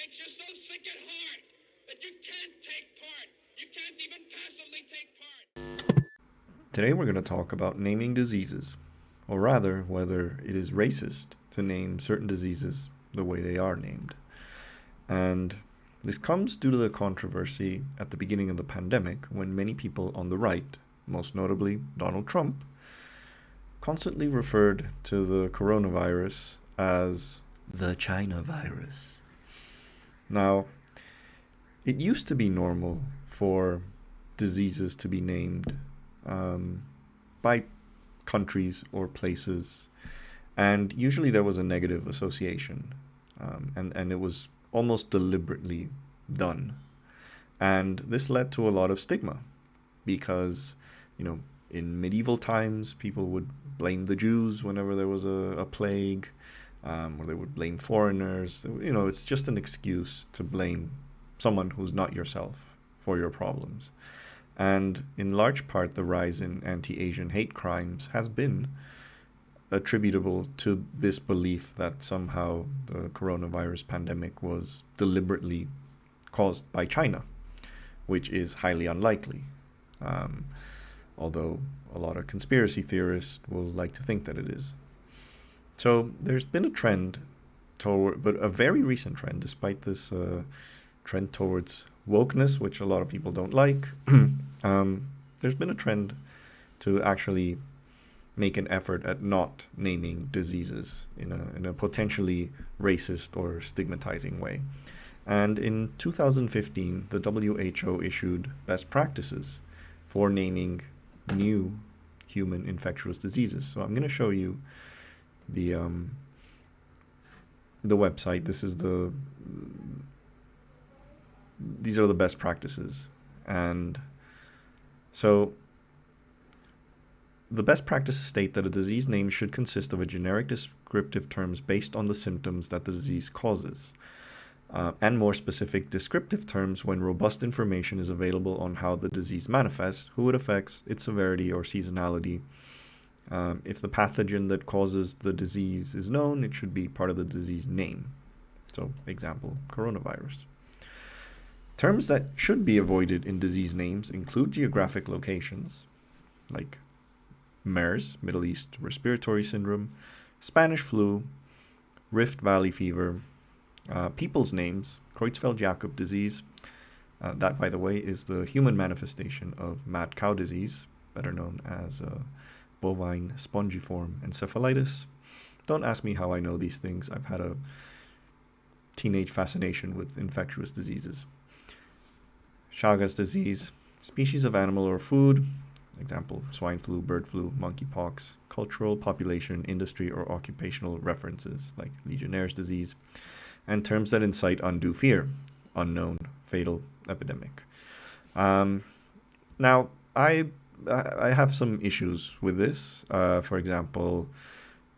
makes you so sick at heart that you can't take part. You can't even passively take part. Today we're going to talk about naming diseases, or rather, whether it is racist to name certain diseases the way they are named. And this comes due to the controversy at the beginning of the pandemic when many people on the right, most notably Donald Trump, constantly referred to the coronavirus as the China virus. Now, it used to be normal for diseases to be named by countries or places, and usually there was a negative association, and it was almost deliberately done. And this led to a lot of stigma because, in medieval times, people would blame the Jews whenever there was a plague, or they would blame foreigners. It's just an excuse to blame someone who's not yourself for your problems. And in large part, the rise in anti-Asian hate crimes has been attributable to this belief that somehow the coronavirus pandemic was deliberately caused by China, which is highly unlikely. Although a lot of conspiracy theorists will like to think that it is. So there's been a trend but a very recent trend, despite this trend towards wokeness, which a lot of people don't like. There's been a trend to actually make an effort at not naming diseases in a potentially racist or stigmatizing way. And in 2015, the WHO issued best practices for naming new human infectious diseases. So I'm going to show you the website. These are the best practices. And so the best practices state that a disease name should consist of a generic descriptive terms based on the symptoms that the disease causes, and more specific descriptive terms when robust information is available on how the disease manifests, who it affects, its severity or seasonality. If the pathogen that causes the disease is known, it should be part of the disease name. So, example, coronavirus. Terms that should be avoided in disease names include geographic locations, like MERS, Middle East Respiratory Syndrome, Spanish flu, Rift Valley fever, people's names, Creutzfeldt-Jakob disease. That, by the way, is the human manifestation of mad cow disease, better known as bovine spongiform encephalitis. Don't ask me how I know these things. I've had a teenage fascination with infectious diseases. Chagas disease, species of animal or food, example, swine flu, bird flu, monkeypox, cultural, population, industry, or occupational references, like Legionnaire's disease, and terms that incite undue fear, unknown, fatal, epidemic. Now, I have some issues with this. For example,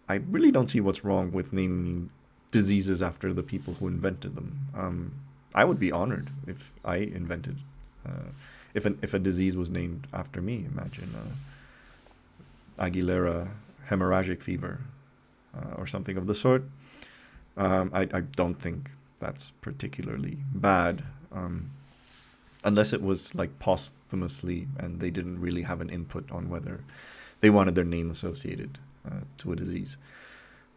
I really don't see what's wrong with naming diseases after the people who invented them. I would be honored if I invented, if a disease was named after me. Imagine Aguilera hemorrhagic fever or something of the sort. I don't think that's particularly bad, unless it was like posthumously and they didn't really have an input on whether they wanted their name associated to a disease.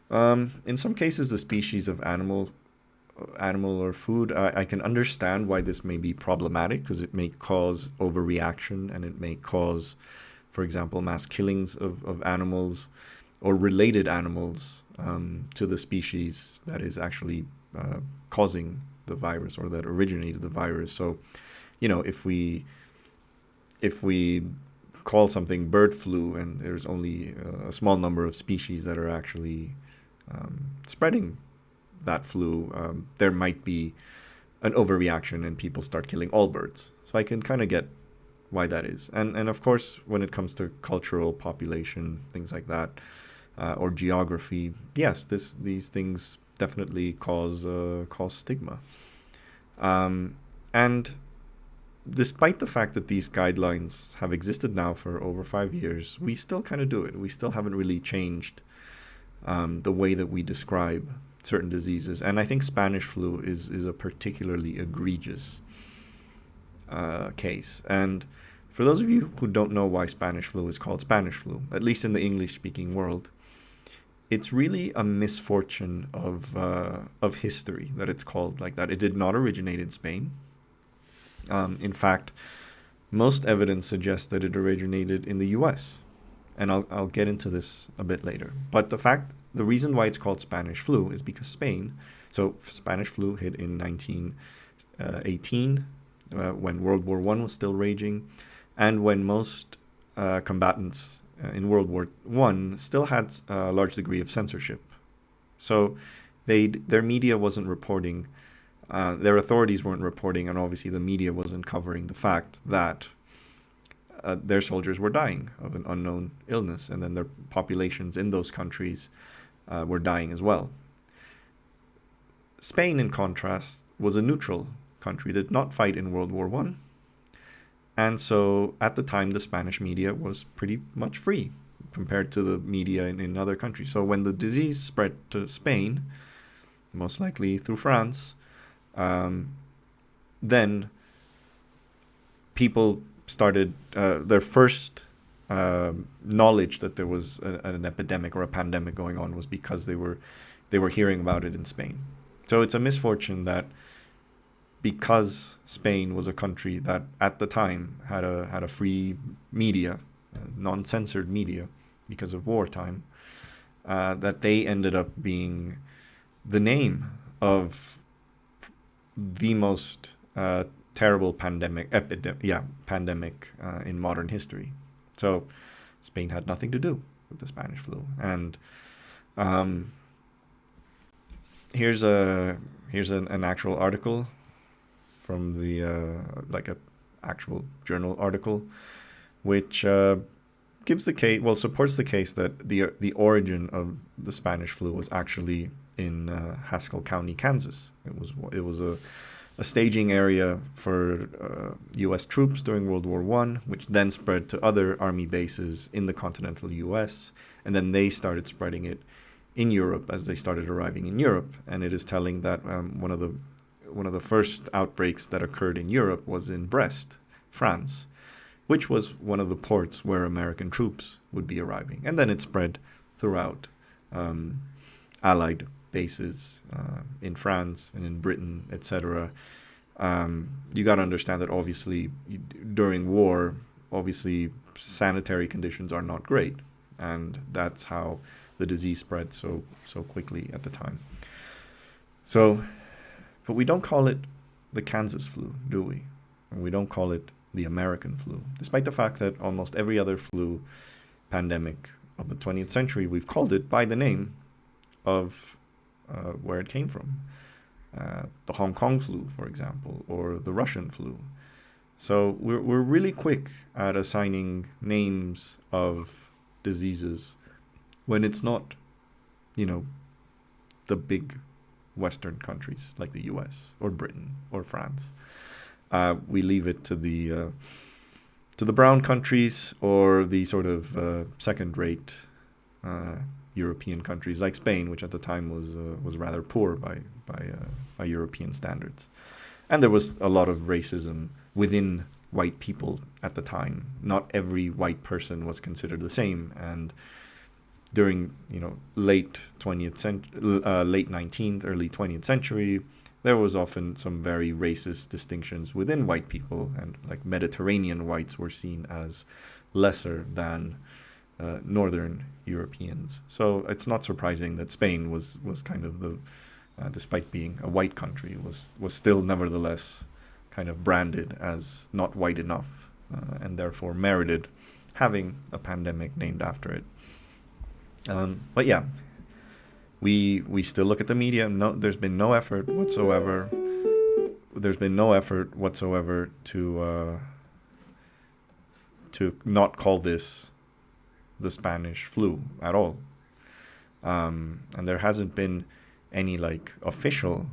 In some cases, the species of animal or food, I can understand why this may be problematic, because it may cause overreaction and it may cause, for example, mass killings of animals or related animals to the species that is actually causing the virus or that originated the virus. So, if we call something bird flu and there's only a small number of species that are actually spreading that flu, there might be an overreaction and people start killing all birds. So I can kind of get why that is. And of course, when it comes to cultural, population, things like that, or geography, yes, these things definitely cause stigma. And despite the fact that these guidelines have existed now for over 5 years, we still kind of do it. We still haven't really changed the way that we describe certain diseases. And I think Spanish flu is a particularly egregious case. And for those of you who don't know why Spanish flu is called Spanish flu, at least in the English-speaking world, it's really a misfortune of history that it's called like that. It did not originate in Spain. In fact, most evidence suggests that it originated in the U.S., and I'll get into this a bit later. But the reason why it's called Spanish flu is because Spanish flu hit in 1918, when World War I was still raging, and when most combatants in World War I still had a large degree of censorship. So their media wasn't reporting, their authorities weren't reporting, and obviously the media wasn't covering the fact that their soldiers were dying of an unknown illness, and then their populations in those countries were dying as well. Spain, in contrast, was a neutral country, did not fight in World War I. And so at the time, the Spanish media was pretty much free compared to the media in other countries. So when the disease spread to Spain, most likely through France, then people started their first knowledge that there was an epidemic or a pandemic going on was because they were hearing about it in Spain. So it's a misfortune that because Spain was a country that at the time had a free media, non-censored media because of wartime, that they ended up being the name of the most terrible pandemic in modern history. So Spain had nothing to do with the Spanish flu. And here's an actual article from the like a actual journal article, which gives the case, supports the case that the origin of the Spanish flu was actually in Haskell County, Kansas. It was a staging area for U.S. troops during World War I, which then spread to other army bases in the continental U.S., and then they started spreading it in Europe as they started arriving in Europe. And it is telling that one of the first outbreaks that occurred in Europe was in Brest, France, which was one of the ports where American troops would be arriving. And then it spread throughout Allied bases in France and in Britain, etc. You got to understand that obviously during war, obviously sanitary conditions are not great, and that's how the disease spread so quickly at the time. So, but we don't call it the Kansas flu, do we? And we don't call it the American flu, despite the fact that almost every other flu pandemic of the 20th century, we've called it by the name of where it came from. The Hong Kong flu, for example, or the Russian flu. So we're really quick at assigning names of diseases when it's not, the big Western countries like the U.S. or Britain or France. We leave it to the brown countries or the sort of second-rate European countries like Spain, which at the time was rather poor by European standards. And there was a lot of racism within white people at the time. Not every white person was considered the same, and during late 19th, early 20th century, there was often some very racist distinctions within white people, and like Mediterranean whites were seen as lesser than Northern Europeans. So it's not surprising that Spain was kind of the, despite being a white country, was still nevertheless kind of branded as not white enough, and therefore merited having a pandemic named after it. But yeah, we still look at the media. No, there's been no effort whatsoever. There's been no effort whatsoever to not call this the Spanish flu at all. And there hasn't been any official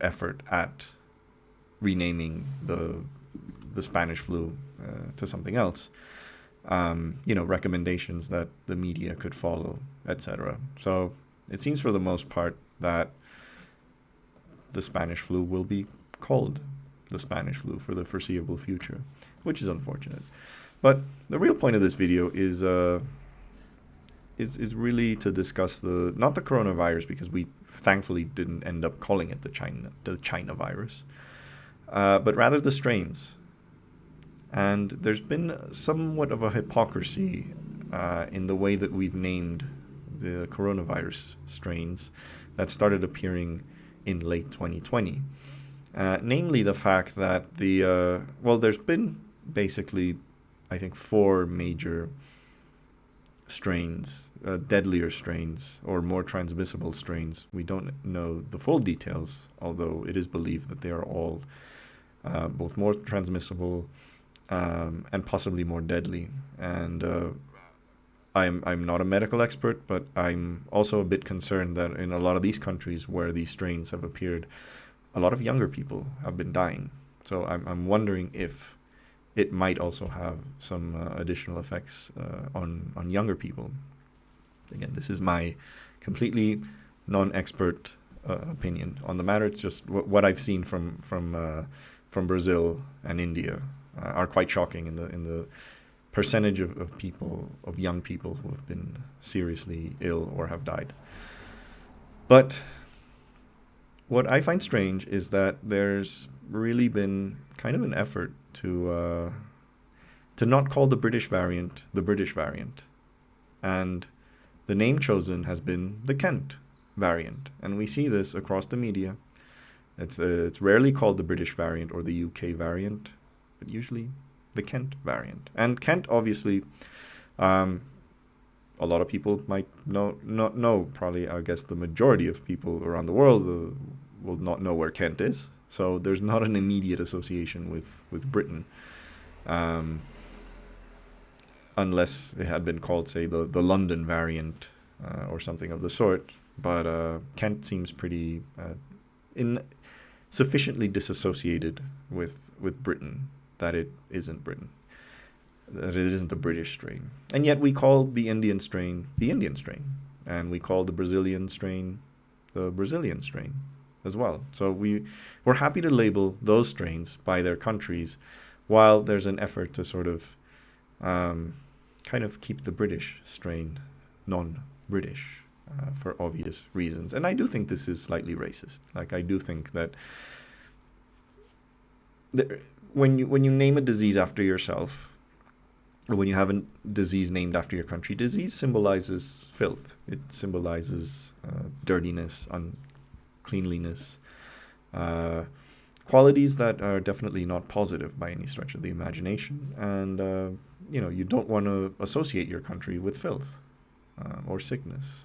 effort at renaming the Spanish flu to something else. recommendations that the media could follow, etc. So it seems for the most part that the Spanish flu will be called the Spanish flu for the foreseeable future, which is unfortunate. But the real point of this video is really to discuss not the coronavirus, because we thankfully didn't end up calling it the China virus, but rather the strains. And there's been somewhat of a hypocrisy in the way that we've named the coronavirus strains that started appearing in late 2020. Namely the fact that there's been basically, I think, 4 major strains, deadlier strains, or more transmissible strains. We don't know the full details, although it is believed that they are all both more transmissible and possibly more deadly. And I'm not a medical expert, but I'm also a bit concerned that in a lot of these countries where these strains have appeared, a lot of younger people have been dying. So I'm wondering if it might also have some additional effects on younger people. Again, this is my completely non-expert opinion on the matter. It's just what I've seen from Brazil and India are quite shocking in the percentage of people, of young people who have been seriously ill or have died. But what I find strange is that there's really been kind of an effort to not call the British variant the British variant, and the name chosen has been the Kent variant, and we see this across the media. It's rarely called the British variant or the UK variant, but usually the Kent variant. And Kent, obviously, a lot of people might not know. Probably, I guess, the majority of people around the world will not know where Kent is. So there's not an immediate association with Britain, unless it had been called, say, the London variant or something of the sort. But Kent seems pretty sufficiently disassociated with Britain that it isn't Britain, that it isn't the British strain. And yet we call the Indian strain the Indian strain, and we call the Brazilian strain the Brazilian strain as well. So we're happy to label those strains by their countries, while there's an effort to sort of kind of keep the British strain non-British for obvious reasons. And I do think this is slightly racist. Like, I do think that when you name a disease after yourself, or when you have a disease named after your country, disease symbolizes filth. It symbolizes dirtiness, uncleanliness, qualities that are definitely not positive by any stretch of the imagination. And you don't want to associate your country with filth or sickness.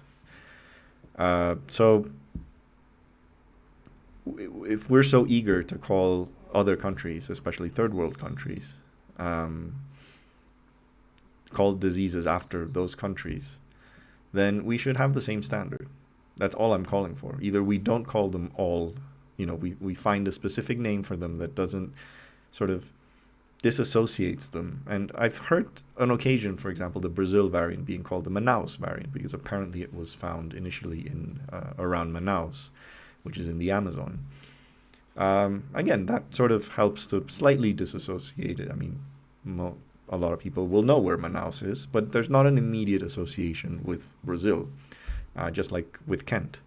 So if we're so eager to call other countries, especially third world countries, call diseases after those countries, then we should have the same standard. That's all I'm calling for. Either we don't call them all, we find a specific name for them that doesn't sort of disassociates them. And I've heard on occasion, for example, the Brazil variant being called the Manaus variant, because apparently it was found initially in around Manaus, which is in the Amazon. Again, that sort of helps to slightly disassociate it. I mean, a lot of people will know where Manaus is, but there's not an immediate association with Brazil, just like with Kent.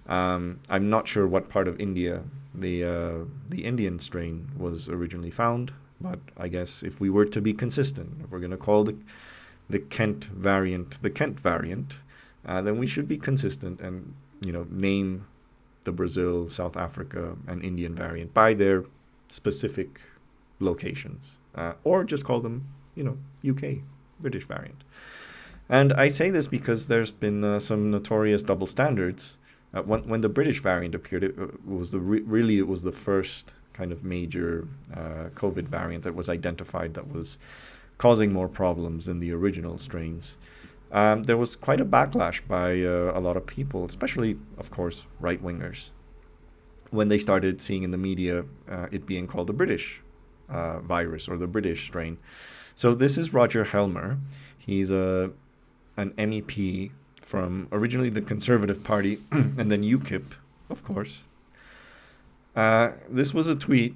I'm not sure what part of India the Indian strain was originally found, but I guess if we were to be consistent, if we're going to call the Kent variant the Kent variant, then we should be consistent and name the Brazil, South Africa, and Indian variant by their specific locations, or just call them, UK, British variant. And I say this because there's been some notorious double standards. When the British variant appeared, it was the first kind of major COVID variant that was identified that was causing more problems than the original strains. There was quite a backlash by a lot of people, especially, of course, right-wingers, when they started seeing in the media it being called the British virus or the British strain. So this is Roger Helmer. He's an MEP from originally the Conservative Party and then UKIP, of course. This was a tweet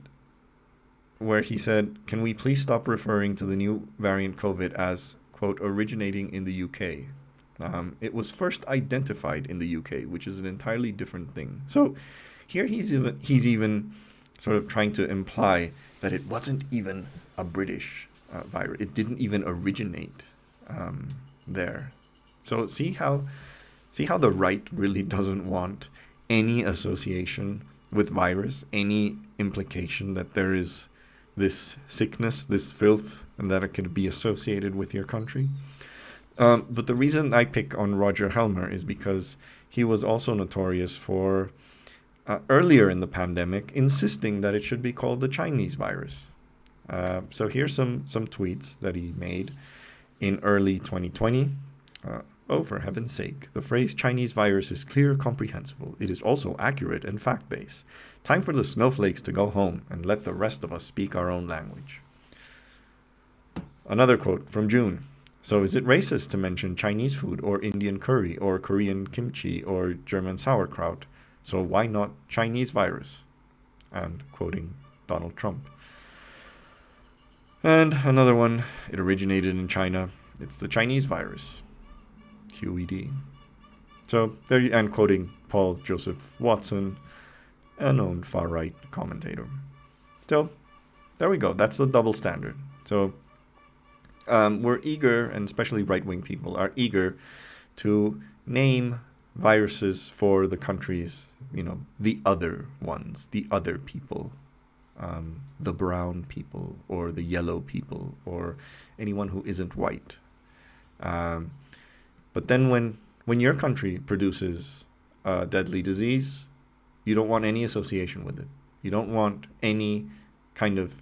where he said, "Can we please stop referring to the new variant COVID as, quote, originating in the UK? It was first identified in the UK, which is an entirely different thing." So here he's even sort of trying to imply that it wasn't even a British virus. It didn't even originate there. So see how the right really doesn't want any association with virus, any implication that there is this sickness, this filth, and that it could be associated with your country. But the reason I pick on Roger Helmer is because he was also notorious for, earlier in the pandemic, insisting that it should be called the Chinese virus. So here's some tweets that he made in early 2020. "Oh, for heaven's sake, the phrase Chinese virus is clear, comprehensible. It is also accurate and fact-based. Time for the snowflakes to go home and let the rest of us speak our own language." Another quote from June. "So is it racist to mention Chinese food or Indian curry or Korean kimchi or German sauerkraut? So why not Chinese virus?" And quoting Donald Trump. And another one, "It originated in China. It's the Chinese virus. QED." So there, and quoting Paul Joseph Watson, a known far-right commentator. So there we go. That's the double standard. So we're eager, and especially right-wing people are eager to name viruses for the countries, the other ones, the other people, the brown people or the yellow people or anyone who isn't white. But then when your country produces a deadly disease, you don't want any association with it. You don't want any kind of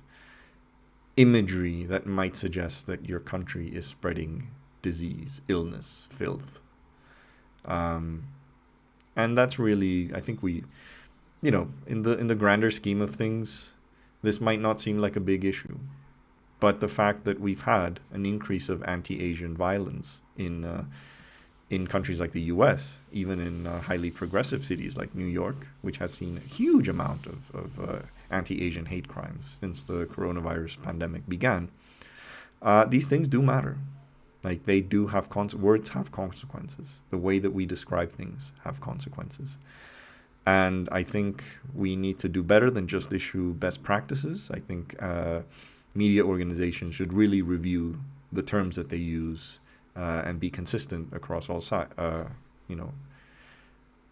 imagery that might suggest that your country is spreading disease, illness, filth. And that's really, I think in the grander scheme of things, this might not seem like a big issue. But the fact that we've had an increase of anti-Asian violence in countries like the US, even in highly progressive cities like New York, which has seen a huge amount of anti-Asian hate crimes since the coronavirus pandemic began, these things do matter. Like, they do have words have consequences. The way that we describe things have consequences. And I think we need to do better than just issue best practices. I think media organizations should really review the terms that they use and be consistent across all sides.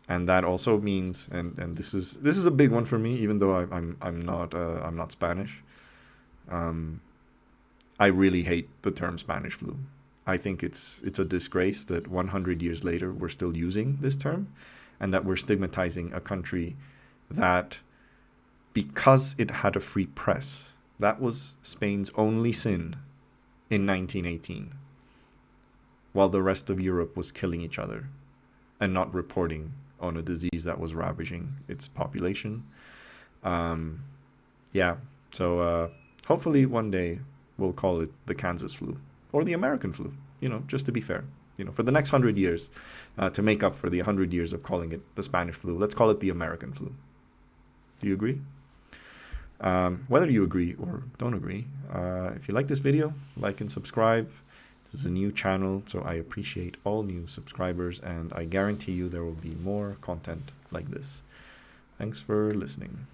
And that also means, and this is a big one for me, even though I'm not Spanish. I really hate the term Spanish flu. I think it's a disgrace that 100 years later we're still using this term, and that we're stigmatizing a country that, because it had a free press, that was Spain's only sin in 1918, while the rest of Europe was killing each other and not reporting on a disease that was ravaging its population. So hopefully one day we'll call it the Kansas flu or the American flu, just to be fair. For the next 100 years, to make up for the 100 years of calling it the Spanish flu, let's call it the American flu. Do you agree? Whether you agree or don't agree, if you like this video, like and subscribe. This is a new channel, so I appreciate all new subscribers, and I guarantee you there will be more content like this. Thanks for listening.